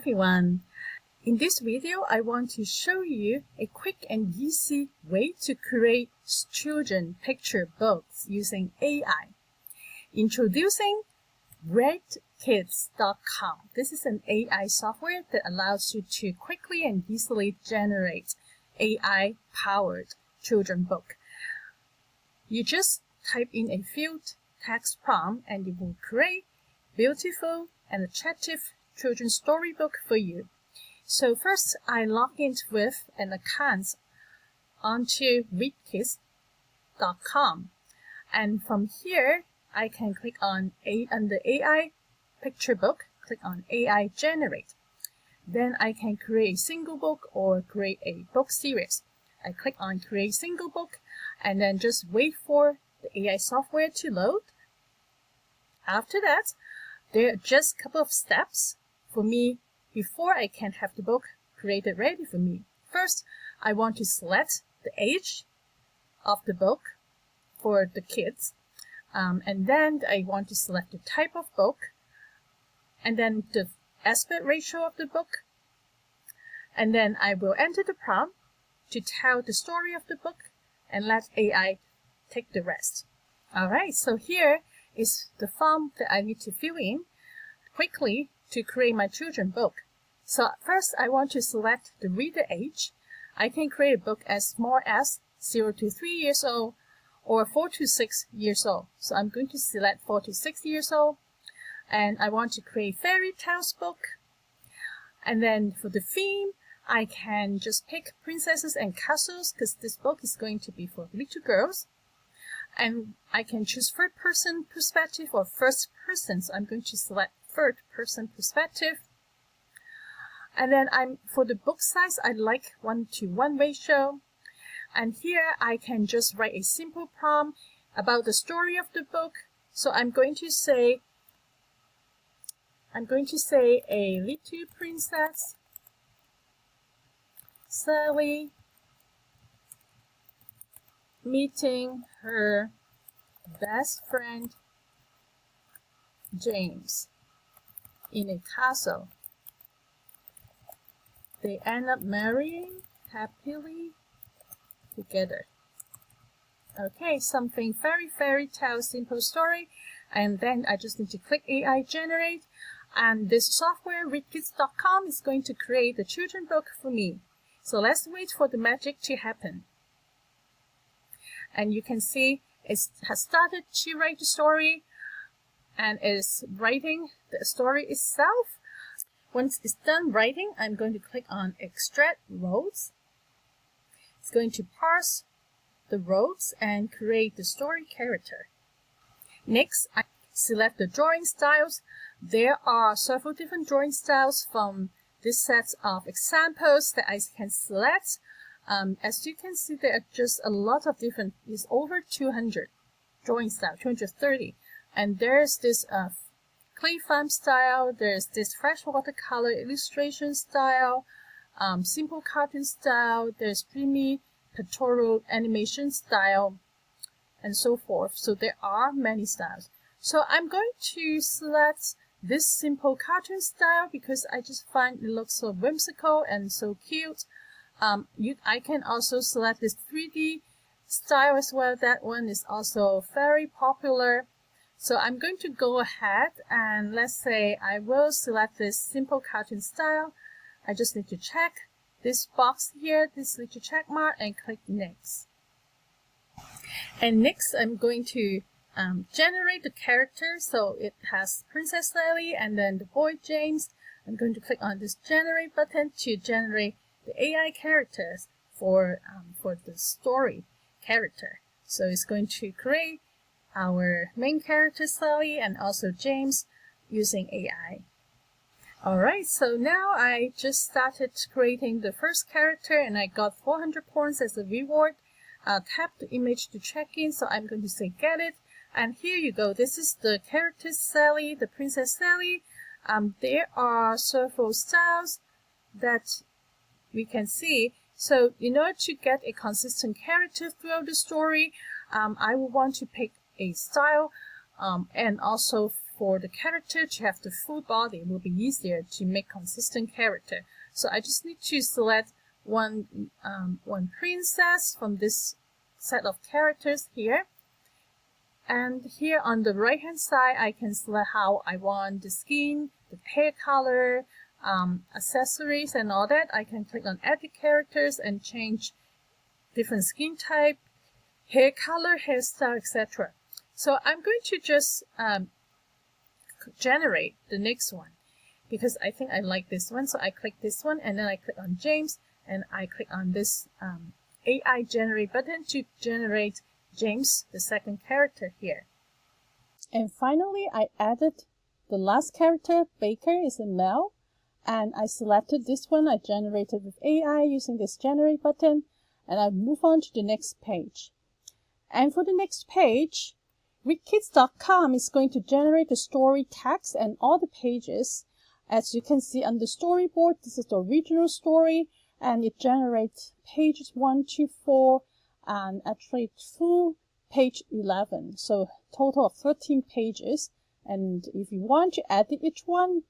everyone! In this video, I want to show you a quick and easy way to create children picture books using AI. Introducing ReadKidz.com. This is an AI software that allows you to quickly and easily generate AI-powered children book. You just type in a few text prompt and it will create beautiful and attractive children's storybook for you. So first, I log in with an account onto ReadKidz.com, and from here I can click on under AI picture book, click on AI generate. Then I can create a single book or create a book series. I click on create single book and then just wait for the AI software to load. After that, there are just a couple of steps for me before I can have the book created ready for me. First, I want to select the age of the book for the kids. And then I want to select the type of book, and then the aspect ratio of the book. And then I will enter the prompt to tell the story of the book and let AI take the rest. Alright, so here is the form that I need to fill in quickly to create my children's book. So first I want to select the reader age. I can create a book as small as 0 to 3 years old or 4 to 6 years old. So I'm going to select 4 to 6 years old. And I want to create fairy tales book. And then for the theme, I can just pick princesses and castles because this book is going to be for little girls. And I can choose third person perspective or first person. So I'm going to select third person perspective. And then for the book size, I like 1:1 ratio. And here I can just write a simple prompt about the story of the book. So I'm going to say a little princess Sally meeting her best friend James in a castle. They end up marrying happily together. Okay, something fairy tale simple story, and then I just need to click AI generate, and this software ReadKidz.com is going to create the children's book for me. So let's wait for the magic to happen. And you can see it has started to write the story and is writing the story itself. Once it's done writing, I'm going to click on extract rows. It's going to parse the rows and create the story character. Next, I select the drawing styles. There are several different drawing styles from this set of examples that I can select. As you can see, there are just a lot of different, it's over 200 drawing styles, 230. And there's this clay farm style, there's this fresh watercolor illustration style, simple cartoon style, there's dreamy pictorial animation style, and so forth. So there are many styles. So I'm going to select this simple cartoon style because I just find it looks so whimsical and so cute. I can also select this 3D style as well. That one is also very popular. So I'm going to go ahead and let's say I will select this simple cartoon style. I just need to check this box here, this little check mark, and click next. And next I'm going to generate the character. So it has Princess Sally and then the boy James. I'm going to click on this generate button to generate the AI characters for the story character. So it's going to create our main character Sally and also James using AI. Alright, so now I just started creating the first character and I got 400 points as a reward. I'll tap the image to check in, so I'm going to say get it. And here you go, this is the character Sally, the Princess Sally. There are several styles that we can see. So in order to get a consistent character throughout the story, I will want to pick a style and also for the character to have the full body, it will be easier to make consistent character. So I just need to select one princess from this set of characters here. And here on the right hand side, I can select how I want the skin, the hair color, accessories and all that. I can click on edit characters and change different skin type, hair color, hairstyle, etc. So I'm going to just generate the next one because I think I like this one. So I click this one and then I click on James and I click on this AI generate button to generate James, the second character here. And finally, I added the last character, Baker, is a male. And I selected this one. I generated with AI using this generate button. And I move on to the next page. And for the next page, ReadKidz.com is going to generate the story text and all the pages. As you can see on the storyboard, this is the original story. And it generates pages 1 to 4 and actually through page 11. So total of 13 pages. And if you want to edit each one,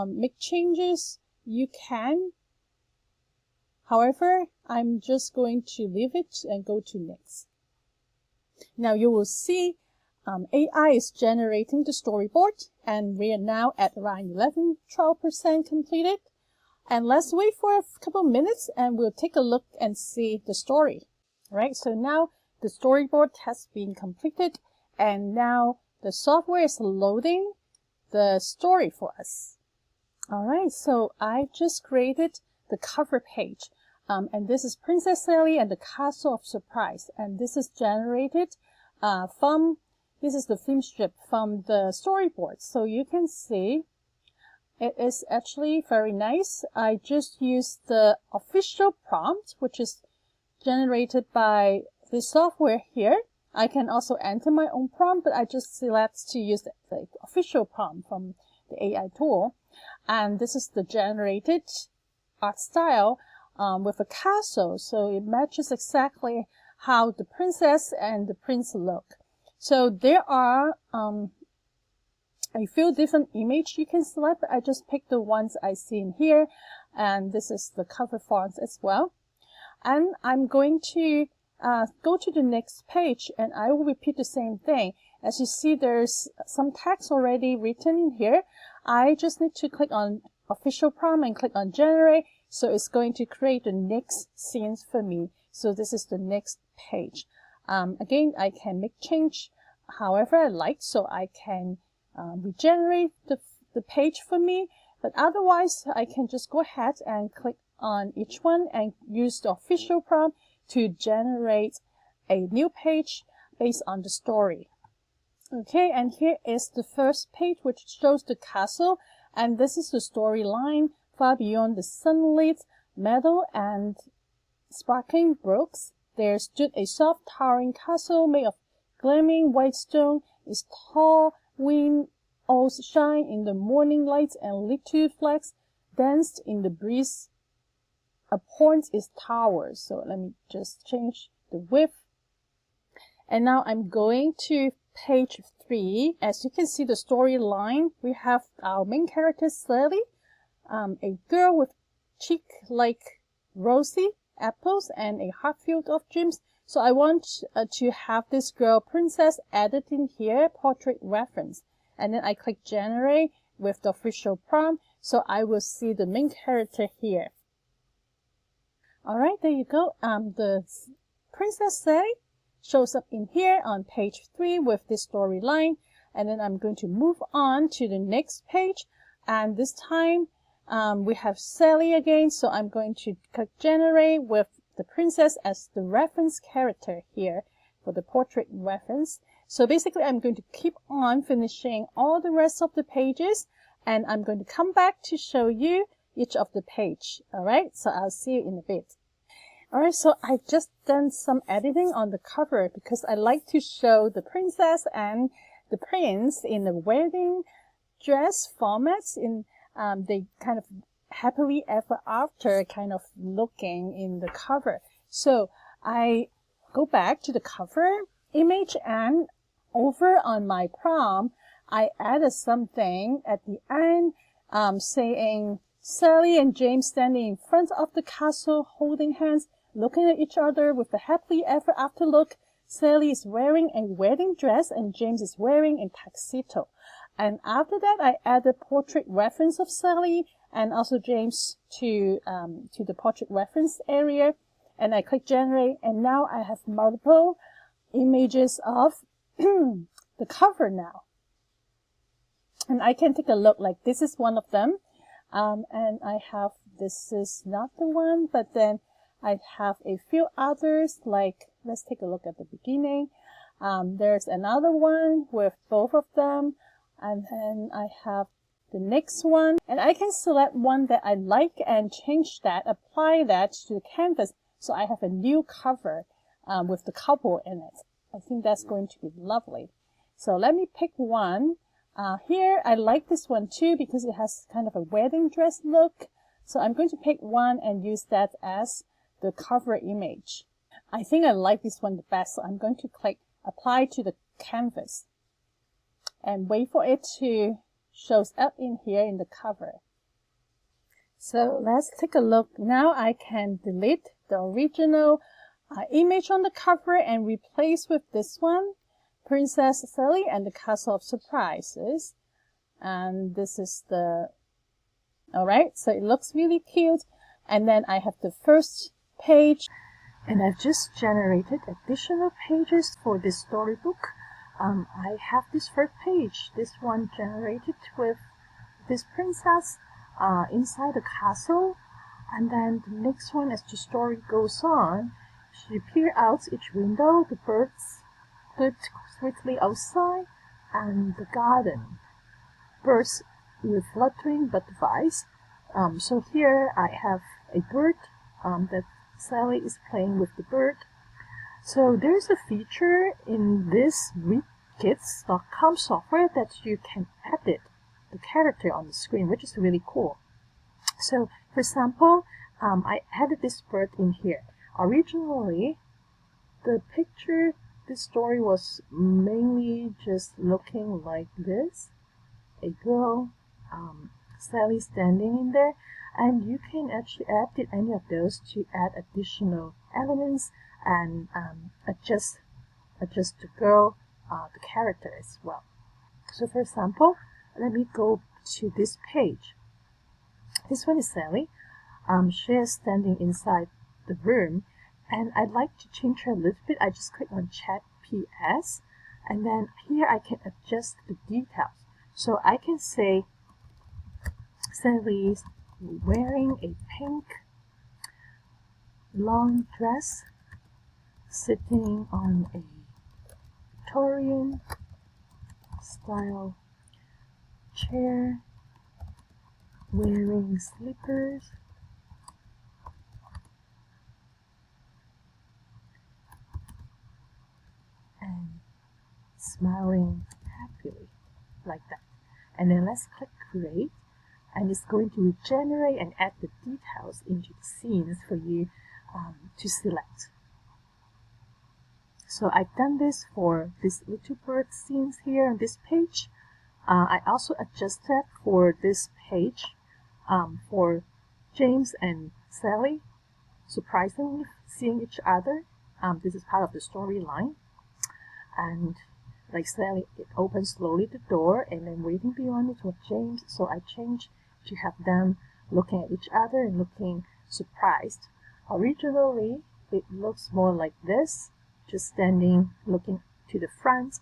make changes, you can. However, I'm just going to leave it and go to next. Now you will see AI is generating the storyboard and we are now at around 12% completed. And let's wait for a couple minutes and we'll take a look and see the story. All right, so now the storyboard has been completed and now the software is loading the story for us. All right, so I just created the cover page. And this is Princess Sally and the Castle of Surprise. And this is generated this is the theme strip from the storyboard. So you can see it is actually very nice. I just used the official prompt, which is generated by the software here. I can also enter my own prompt, but I just select to use the official prompt from the AI tool. And this is the generated art style with a castle. So it matches exactly how the princess and the prince look. So there are a few different images you can select, but I just picked the ones I see in here. And this is the cover fonts as well. And I'm going to go to the next page and I will repeat the same thing. As you see, there's some text already written in here. I just need to click on official prompt and click on generate. So it's going to create the next scenes for me. So this is the next page. Again, I can make change however I like. So I can regenerate the page for me. But otherwise, I can just go ahead and click on each one and use the official prompt to generate a new page based on the story. Okay, and here is the first page, which shows the castle, and this is the storyline. Far beyond the sunlit meadow and sparkling brooks, there stood a soft towering castle made of gleaming white stone. Its tall windows shine in the morning light, and little flags danced in the breeze upon its towers. So let me just change the width. And now I'm going to page 3. As you can see the storyline, we have our main character Sally, a girl with cheek like rosy apples and a heart filled of dreams. So I want to have this girl princess added in here, portrait reference. And then I click generate with the official prompt. So I will see the main character here. Alright, there you go. The Princess Sally shows up in here on page 3 with this storyline. And then I'm going to move on to the next page. And this time we have Sally again. So I'm going to click generate with the princess as the reference character here for the portrait reference. So basically I'm going to keep on finishing all the rest of the pages. And I'm going to come back to show you each of the page. Alright, so I'll see you in a bit. Alright, so I've just done some editing on the cover because I like to show the princess and the prince in the wedding dress formats. In they kind of happily ever after kind of looking in the cover. So I go back to the cover image and over on my prompt, I added something at the end, saying Sally and James standing in front of the castle, holding hands, looking at each other with a happily ever after look. Sally is wearing a wedding dress and James is wearing a tuxedo. And after that, I added portrait reference of Sally and also James to the portrait reference area. And I click generate, and now I have multiple images of the cover now. And I can take a look, like this is one of them. And I have, this is not the one, but then I have a few others, like, let's take a look at the beginning. There's another one with both of them. And then I have the next one. And I can select one that I like and change that, apply that to the canvas. So I have a new cover with the couple in it. I think that's going to be lovely. So let me pick one. Here, I like this one too because it has kind of a wedding dress look. So I'm going to pick one and use that as the cover image. I think I like this one the best, so I'm going to click apply to the canvas and wait for it to show up in here in the cover. So let's take a look. Now I can delete the original image on the cover and replace with this one, Princess Sally and the Castle of Surprises. And this is the, alright, so it looks really cute. And then I have the first page, and I've just generated additional pages for this storybook. I have this first page, this one generated with this princess inside the castle. And then the next one, as the story goes on, she peers out each window, the birds flit swiftly outside, and the garden. Birds with fluttering butterflies. So here I have a bird that Sally is playing with the bird. So there's a feature in this ReadKidz.com software that you can edit the character on the screen, which is really cool. So for example, I added this bird in here. Originally, the picture, this story was mainly just looking like this. A girl, Sally standing in there, and you can actually edit any of those to add additional elements and adjust the girl, the character as well. So for example, let me go to this page. This one is Sally. She is standing inside the room, and I'd like to change her a little bit. I just click on Chat PS, and then here I can adjust the details. So I can say Sally's wearing a pink long dress, sitting on a Victorian style chair, wearing slippers, and smiling happily, like that. And then let's click create, and it's going to regenerate and add the details into the scenes for you to select. So I've done this for this little bird scenes here on this page. I also adjusted for this page for James and Sally surprisingly seeing each other. This is part of the storyline. And like Sally, it opens slowly the door and then waiting beyond it was James. So I changed to have them looking at each other and looking surprised. Originally, it looks more like this, just standing looking to the front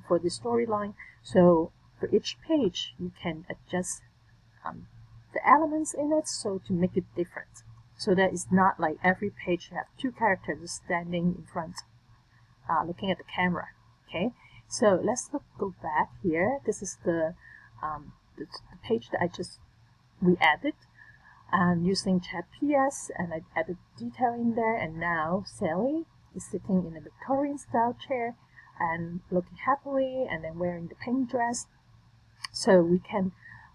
for the storyline. So for each page, you can adjust the elements in it so to make it different. So that it's not like every page you have two characters standing in front, looking at the camera. Okay, so let's go back here. This is the page that I just re-added using Chat PS, and I added detail in there. And now Sally is sitting in a Victorian style chair and looking happily, and then wearing the pink dress. So we can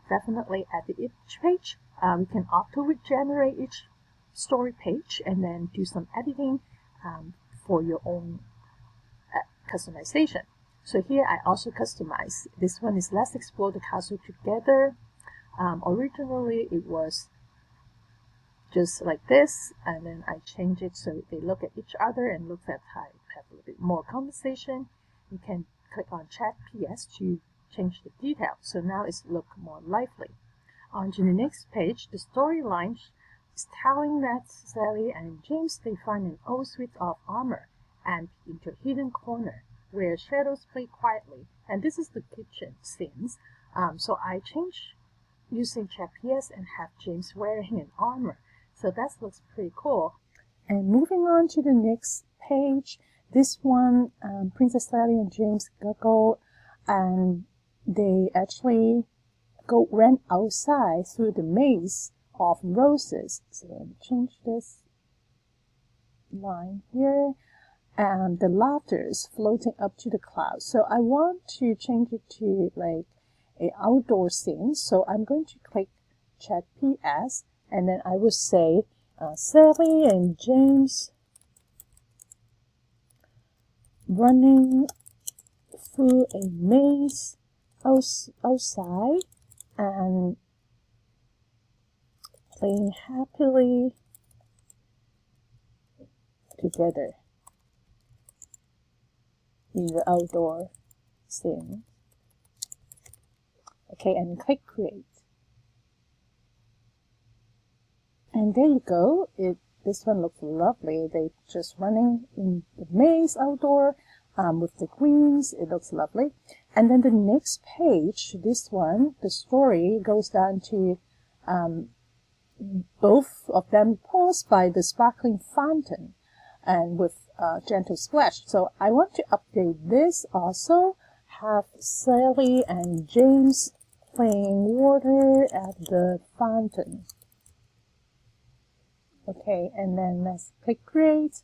definitely edit each page. We can auto regenerate each story page and then do some editing for your own customization. So here I also customize. This one is let's explore the castle together. Originally it was just like this, and then I change it so they look at each other and look at how have a little bit more conversation. You can click on Chat PS to change the details. So now it's look more lively. On to the next page, the storyline is telling that Sally and James, they find an old suit of armor and into a hidden corner where shadows play quietly. And this is the kitchen scenes. So I change using Chat PS and have James wearing an armor. So that looks pretty cool. And moving on to the next page, this one, Princess Sally and James go and they actually ran outside through the maze of roses. So let me change this line here. And the laughter is floating up to the clouds. So I want to change it to like an outdoor scene. So I'm going to click Chat PS, and then I will say Sally and James running through a maze outside and playing happily together in the outdoor scene. Okay, and click create. And there you go. This one looks lovely. They just running in the maze outdoor with the greens. It looks lovely. And then the next page, this one, the story goes down to both of them paused by the sparkling fountain and with gentle splash. So I want to update this also. Have Sally and James playing water at the fountain. Okay, and then let's click create.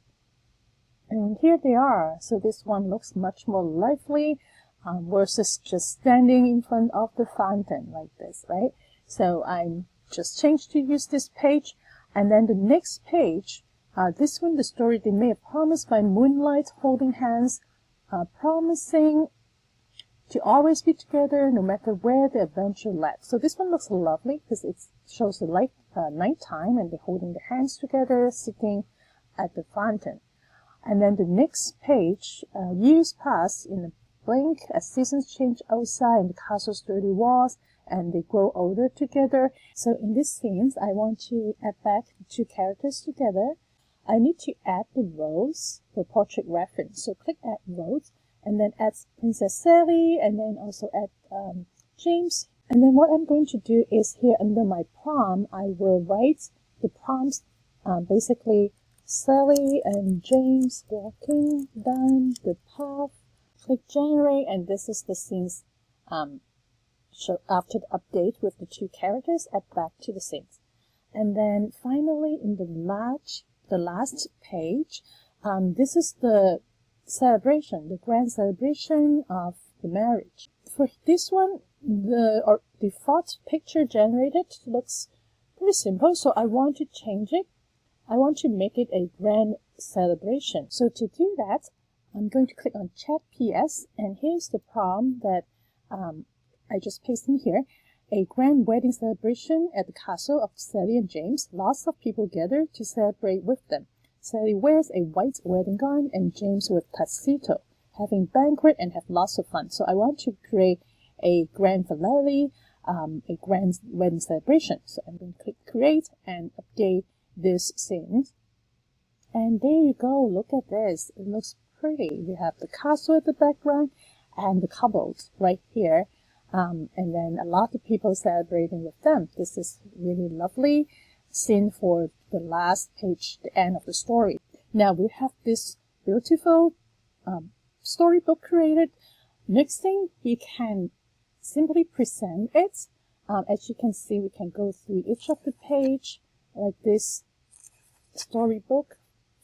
And here they are. So this one looks much more lively versus just standing in front of the fountain like this, right? So I'm just changed to use this page. And then the next page, this one, the story, they made a promise by moonlight holding hands, promising to always be together no matter where the adventure led. So this one looks lovely because it shows the light, nighttime, and they're holding their hands together, sitting at the fountain. And then the next page, years pass in a blink as seasons change outside in the castle's dirty walls, and they grow older together. So in these scenes, I want to add back the two characters together. I need to add the rows for portrait reference. So click Add Rows, and then add Princess Sally, and then also add James. And then what I'm going to do is here under my prompt, I will write the prompts, basically Sally and James walking down the path. Click Generate, and this is the scenes so after the update with the two characters, add back to the scenes. And then finally in the last page, this is the celebration, the grand celebration of the marriage. For this one, the default picture generated looks pretty simple, so I want to change it. I want to make it a grand celebration. So to do that, I'm going to click on Chat PS, and here's the prompt that I just pasted in here. A grand wedding celebration at the castle of Sally and James. Lots of people gather to celebrate with them. Sally wears a white wedding gown and James with tuxedo, having banquet and have lots of fun. So I want to create a grand finale, a grand wedding celebration. So I'm going to click create and update this scene. And there you go. Look at this. It looks pretty. We have the castle at the background and the couples right here. And then a lot of people celebrating with them. This is really lovely scene for the last page, the end of the story. Now we have this beautiful storybook created. Next thing, we can simply present it. As you can see, we can go through each of the page like this storybook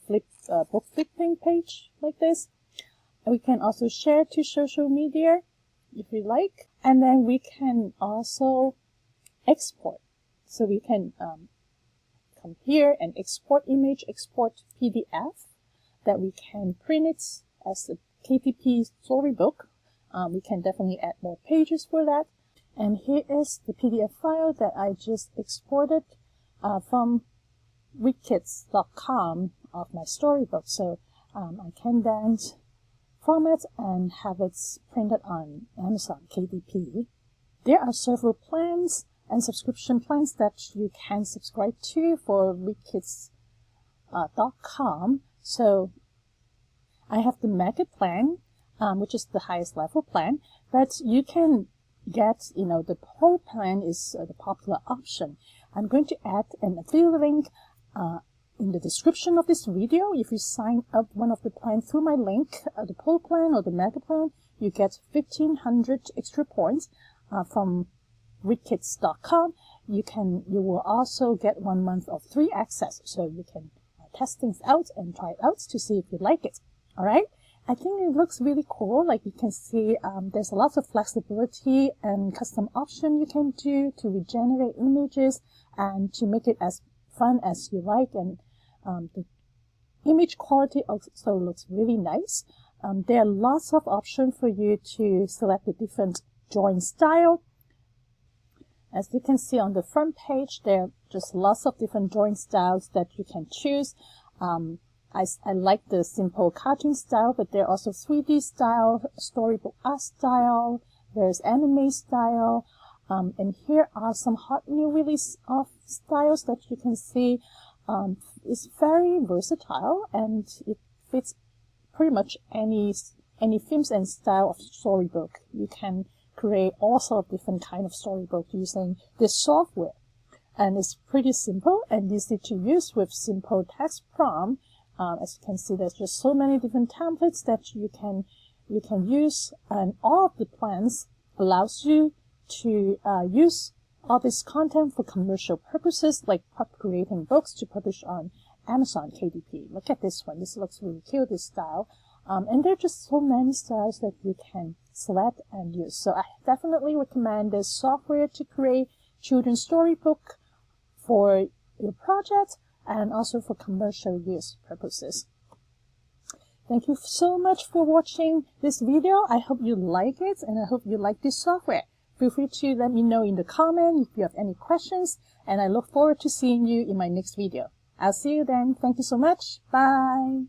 book flipping page like this. And we can also share to social media if we like. And then we can also export. So we can come here and export image, export PDF that we can print it as a KTP storybook We can definitely add more pages for that. And here is the PDF file that I just exported from ReadKidz.com of my storybook. So I can then format and have it printed on Amazon KDP. There are several plans and subscription plans that you can subscribe to for ReadKidz.com. So I have the Mega plan, which is the highest level plan, but you can get, the Pro plan is the popular option. I'm going to add an affiliate link in the description of this video. If you sign up one of the plans through my link, the Pro plan or the Mega plan, you get 1,500 extra points from ReadKidz.com. You will also get 1 month of free access, so you can test things out and try it out to see if you like it. All right. I think it looks really cool. Like you can see, there's a lot of flexibility and custom option you can do to regenerate images and to make it as fun as you like. And the image quality also looks really nice. There are lots of options for you to select the different drawing style. As you can see on the front page, there are just lots of different drawing styles that you can choose. I like the simple cartoon style, but there are also 3D style, storybook art style, there's anime style, and here are some hot new release of styles that you can see. It's very versatile and it fits pretty much any themes and style of storybook. You can create all sorts of different kind of storybook using this software, and it's pretty simple and easy to use with simple text prompt. As you can see, there's just so many different templates that you can use, and all of the plans allows you to use all this content for commercial purposes, like creating books to publish on Amazon KDP. Look at this one. This looks really cute, this style. And there are just so many styles that you can select and use. So I definitely recommend this software to create children's storybook for your project, and also for commercial use purposes. Thank you so much for watching this video. I hope you like it, and I hope you like this software. Feel free to let me know in the comment if you have any questions, and I look forward to seeing you in my next video. I'll see you then. Thank you so much. Bye.